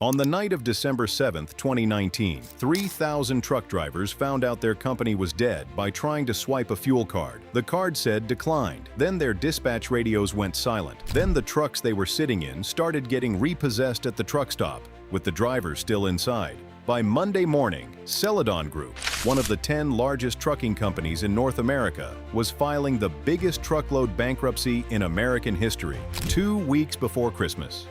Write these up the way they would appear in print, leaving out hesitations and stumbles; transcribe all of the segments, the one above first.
On the night of December 7, 2019, 3,000 truck drivers found out their company was dead by trying to swipe a fuel card. The card said declined. Then their dispatch radios went silent. Then the trucks they were sitting in started getting repossessed at the truck stop, with the drivers still inside. By Monday morning, Celadon Group, one of the 10 largest trucking companies in North America, was filing the biggest truckload bankruptcy in American history, 2 weeks before Christmas.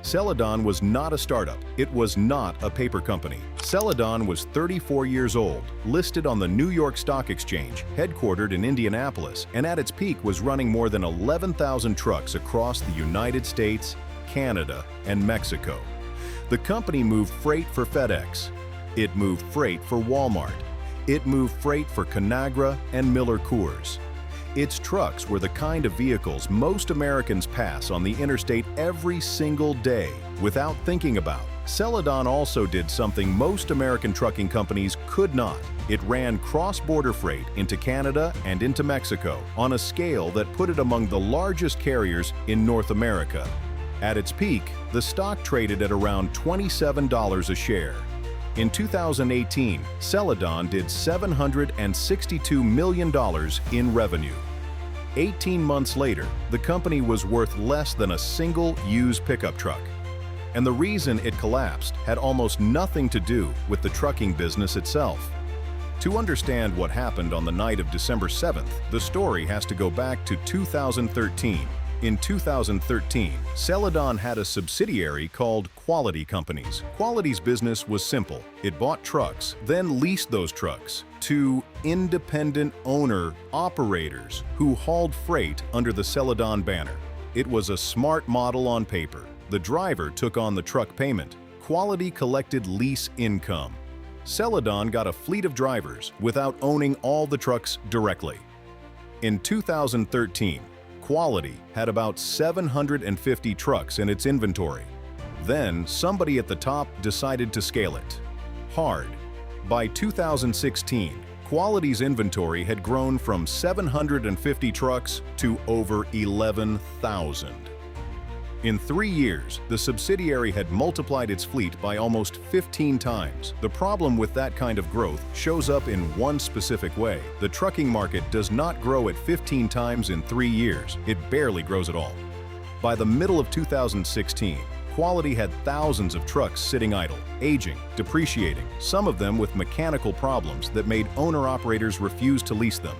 Celadon was not a startup. It was not a paper company. Celadon was 34 years old, listed on the New York Stock Exchange, headquartered in Indianapolis, and at its peak was running more than 11,000 trucks across the United States, Canada, and Mexico. The company moved freight for FedEx. It moved freight for Walmart. It moved freight for Conagra and MillerCoors. Its trucks were the kind of vehicles most Americans pass on the interstate every single day without thinking about. Celadon also did something most American trucking companies could not. It ran cross-border freight into Canada and into Mexico on a scale that put it among the largest carriers in North America. At its peak, the stock traded at around $27 a share. In 2018, Celadon did $762 million in revenue. 18 months later, the company was worth less than a single used pickup truck. And the reason it collapsed had almost nothing to do with the trucking business itself. To understand what happened on the night of December 7th, the story has to go back to 2013. In 2013, Celadon had a subsidiary called Quality Companies. Quality's business was simple. It bought trucks, then leased those trucks to independent owner-operators who hauled freight under the Celadon banner. It was a smart model on paper. The driver took on the truck payment. Quality collected lease income. Celadon got a fleet of drivers without owning all the trucks directly. In 2013, Quality had about 750 trucks in its inventory. Then somebody at the top decided to scale it hard. By 2016, Quality's inventory had grown from 750 trucks to over 11,000. In 3 years, the subsidiary had multiplied its fleet by almost 15 times. The problem with that kind of growth shows up in one specific way. The trucking market does not grow at 15 times in 3 years. It barely grows at all. By the middle of 2016, Quality had thousands of trucks sitting idle, aging, depreciating, some of them with mechanical problems that made owner-operators refuse to lease them.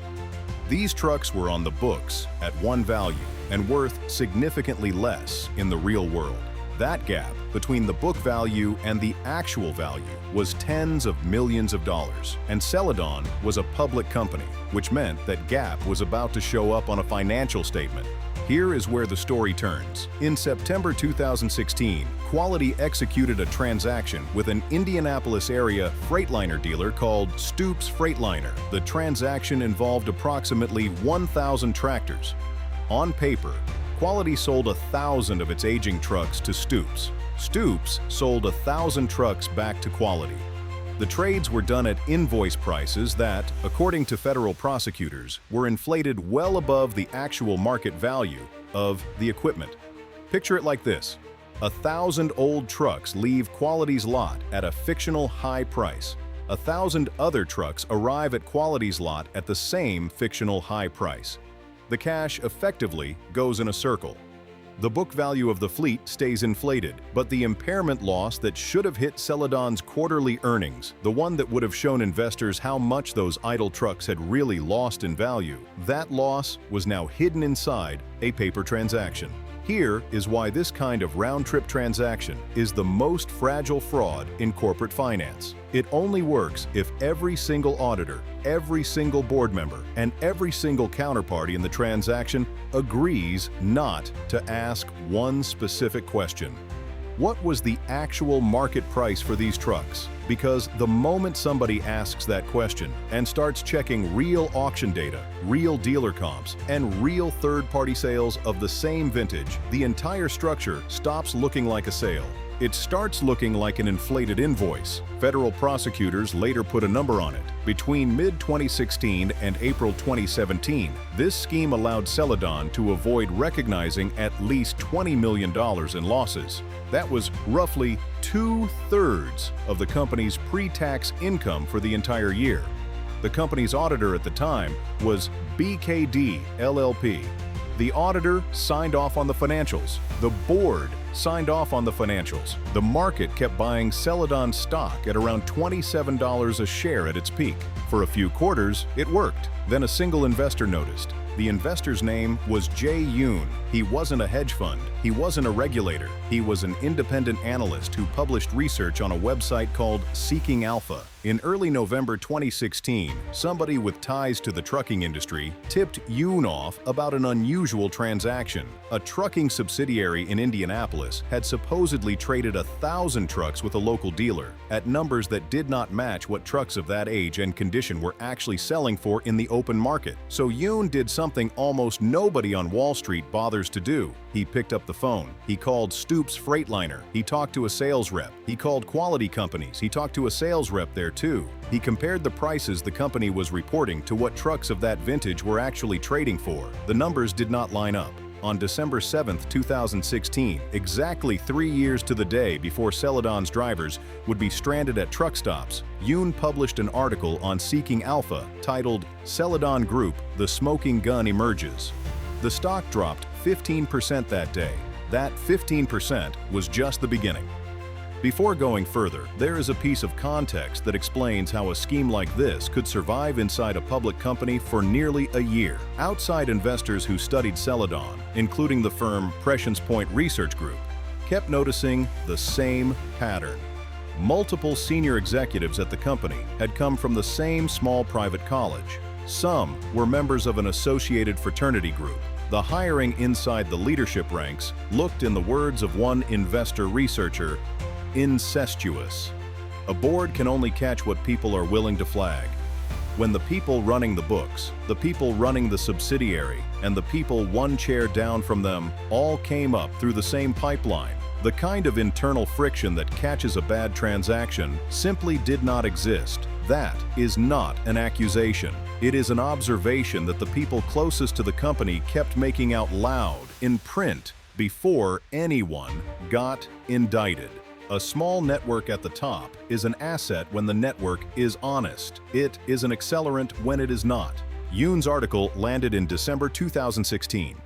These trucks were on the books at one value and worth significantly less in the real world. That gap between the book value and the actual value was tens of millions of dollars, and Celadon was a public company, which meant that gap was about to show up on a financial statement. Here is where the story turns. In September 2016, Quality executed a transaction with an Indianapolis area freightliner dealer called Stoops Freightliner. The transaction involved approximately 1,000 tractors. On paper, Quality sold 1,000 of its aging trucks to Stoops. Stoops sold 1,000 trucks back to Quality. The trades were done at invoice prices that, according to federal prosecutors, were inflated well above the actual market value of the equipment. Picture it like this: 1,000 old trucks leave Quality's lot at a fictional high price. 1,000 other trucks arrive at Quality's lot at the same fictional high price. The cash effectively goes in a circle. The book value of the fleet stays inflated, but the impairment loss that should have hit Celadon's quarterly earnings, the one that would have shown investors how much those idle trucks had really lost in value, that loss was now hidden inside a paper transaction. Here is why this kind of round-trip transaction is the most fragile fraud in corporate finance. It only works if every single auditor, every single board member, and every single counterparty in the transaction agrees not to ask one specific question. What was the actual market price for these trucks? Because the moment somebody asks that question and starts checking real auction data, real dealer comps, and real third-party sales of the same vintage, the entire structure stops looking like a sale. It starts looking like an inflated invoice. Federal prosecutors later put a number on it. Between mid-2016 and April 2017, this scheme allowed Celadon to avoid recognizing at least $20 million in losses. That was roughly 2/3 of the company's pre-tax income for the entire year. The company's auditor at the time was BKD LLP. The auditor signed off on the financials. The board signed off on the financials. The market kept buying Celadon stock at around $27 a share at its peak. For a few quarters, it worked. Then a single investor noticed. The investor's name was Jay Yoon. He wasn't a hedge fund. He wasn't a regulator. He was an independent analyst who published research on a website called Seeking Alpha. In early November 2016, somebody with ties to the trucking industry tipped Yoon off about an unusual transaction. A trucking subsidiary in Indianapolis had supposedly traded 1,000 trucks with a local dealer at numbers that did not match what trucks of that age and condition were actually selling for in the open market. So Yoon did something almost nobody on Wall Street bothers to do. He picked up the phone. He called Stoops Freightliner. He talked to a sales rep. He called quality companies. He talked to a sales rep there too. He compared the prices the company was reporting to what trucks of that vintage were actually trading for. The numbers did not line up. On December 7, 2016, exactly 3 years to the day before Celadon's drivers would be stranded at truck stops, Yoon published an article on Seeking Alpha titled "Celadon Group, the Smoking Gun Emerges." The stock dropped 15% that day. That 15% was just the beginning. Before going further, there is a piece of context that explains how a scheme like this could survive inside a public company for nearly a year. Outside investors who studied Celadon, including the firm Prescience Point Research Group, kept noticing the same pattern. Multiple senior executives at the company had come from the same small private college. Some were members of an associated fraternity group. The hiring inside the leadership ranks looked, in the words of one investor researcher, incestuous. A board can only catch what people are willing to flag. When the people running the books, the people running the subsidiary, and the people one chair down from them all came up through the same pipeline, the kind of internal friction that catches a bad transaction simply did not exist. That is not an accusation. It is an observation that the people closest to the company kept making out loud in print before anyone got indicted. A small network at the top is an asset when the network is honest. It is an accelerant when it is not. Yoon's article landed in December 2016.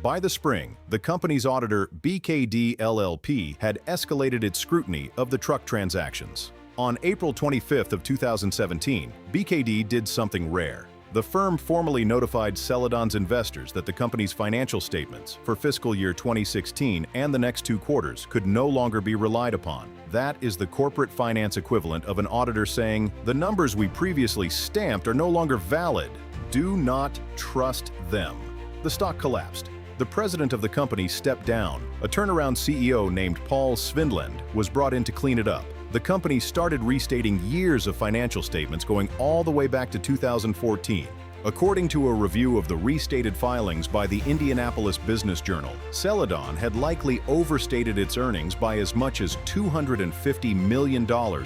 By the spring, the company's auditor, BKD LLP, had escalated its scrutiny of the truck transactions. On April 25th of 2017, BKD did something rare. The firm formally notified Celadon's investors that the company's financial statements for fiscal year 2016 and the next 2 quarters could no longer be relied upon. That is the corporate finance equivalent of an auditor saying, "The numbers we previously stamped are no longer valid. Do not trust them." The stock collapsed. The president of the company stepped down. A turnaround CEO named Paul Svindland was brought in to clean it up. The company started restating years of financial statements going all the way back to 2014. According to a review of the restated filings by the Indianapolis Business Journal, Celadon had likely overstated its earnings by as much as $250 million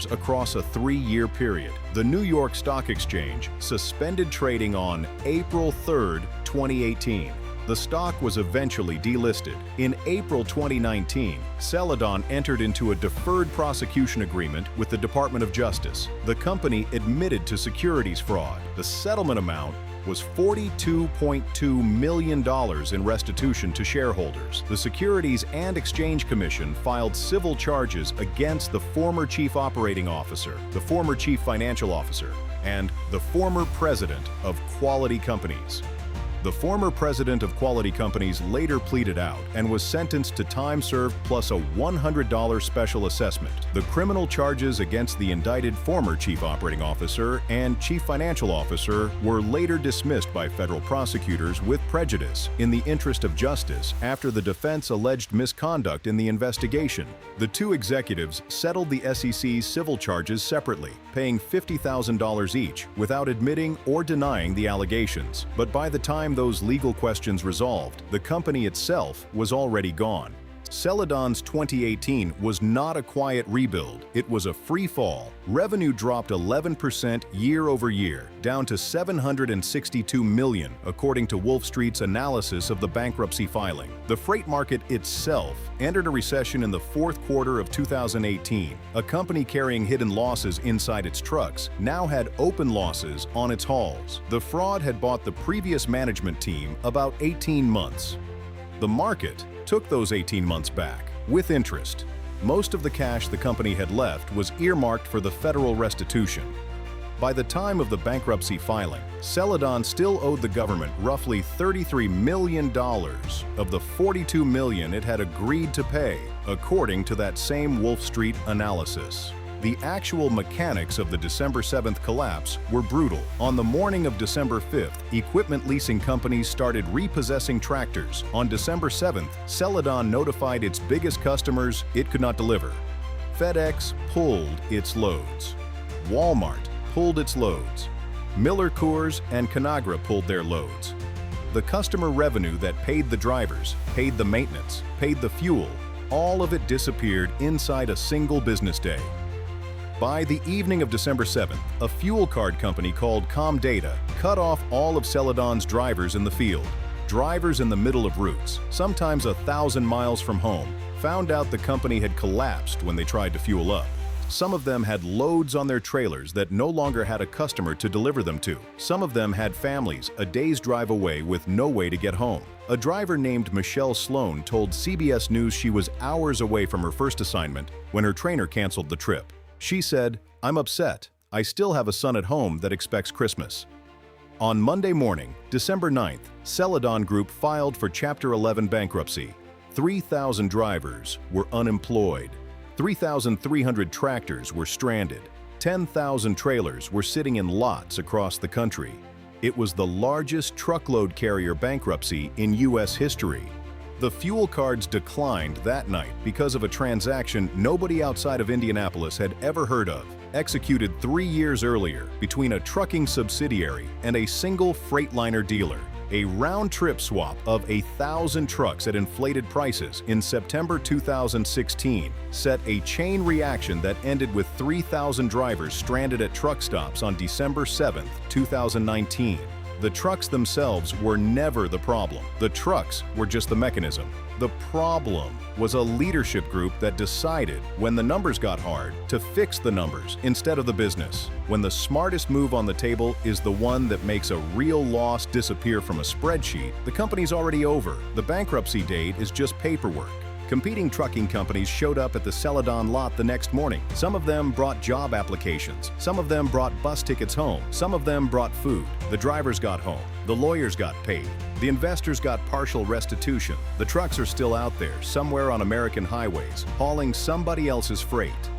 across a 3-year period. The New York Stock Exchange suspended trading on April 3, 2018. The stock was eventually delisted. In April 2019, Celadon entered into a deferred prosecution agreement with the Department of Justice. The company admitted to securities fraud. The settlement amount was $42.2 million in restitution to shareholders. The Securities and Exchange Commission filed civil charges against the former chief operating officer, the former chief financial officer, and the former president of Quality Companies. The former president of Quality Companies later pleaded out and was sentenced to time served plus a $100 special assessment. The criminal charges against the indicted former chief operating officer and chief financial officer were later dismissed by federal prosecutors with prejudice in the interest of justice after the defense alleged misconduct in the investigation. The 2 executives settled the SEC's civil charges separately, paying $50,000 each without admitting or denying the allegations. But by the time those legal questions resolved, the company itself was already gone. Celadon's 2018 was not a quiet rebuild, it was a free fall. Revenue dropped 11% year over year, down to $762 million, according to Wolf Street's analysis of the bankruptcy filing. The freight market itself entered a recession in the fourth quarter of 2018. A company carrying hidden losses inside its trucks now had open losses on its hauls. The fraud had bought the previous management team about 18 months. The market took those 18 months back, with interest. Most of the cash the company had left was earmarked for the federal restitution. By the time of the bankruptcy filing, Celadon still owed the government roughly $33 million of the $42 million it had agreed to pay, according to that same Wolf Street analysis. The actual mechanics of the December 7th collapse were brutal. On the morning of December 5th, equipment leasing companies started repossessing tractors. On December 7th, Celadon notified its biggest customers it could not deliver. FedEx pulled its loads. Walmart pulled its loads. MillerCoors and Conagra pulled their loads. The customer revenue that paid the drivers, paid the maintenance, paid the fuel, all of it disappeared inside a single business day. By the evening of December 7th, a fuel card company called Comdata cut off all of Celadon's drivers in the field. Drivers in the middle of routes, sometimes 1,000 miles from home, found out the company had collapsed when they tried to fuel up. Some of them had loads on their trailers that no longer had a customer to deliver them to. Some of them had families a day's drive away with no way to get home. A driver named Michelle Sloan told CBS News she was hours away from her first assignment when her trainer canceled the trip. She said, "I'm upset. I still have a son at home that expects Christmas." On Monday morning, December 9th, Celadon Group filed for Chapter 11 bankruptcy. 3,000 drivers were unemployed. 3,300 tractors were stranded. 10,000 trailers were sitting in lots across the country. It was the largest truckload carrier bankruptcy in U.S. history. The fuel cards declined that night because of a transaction nobody outside of Indianapolis had ever heard of, executed 3 years earlier between a trucking subsidiary and a single freightliner dealer. A round-trip swap of 1,000 trucks at inflated prices in September 2016 set a chain reaction that ended with 3,000 drivers stranded at truck stops on December 7, 2019. The trucks themselves were never the problem. The trucks were just the mechanism. The problem was a leadership group that decided, when the numbers got hard, to fix the numbers instead of the business. When the smartest move on the table is the one that makes a real loss disappear from a spreadsheet, the company's already over. The bankruptcy date is just paperwork. Competing trucking companies showed up at the Celadon lot the next morning. Some of them brought job applications. Some of them brought bus tickets home. Some of them brought food. The drivers got home. The lawyers got paid. The investors got partial restitution. The trucks are still out there, somewhere on American highways, hauling somebody else's freight.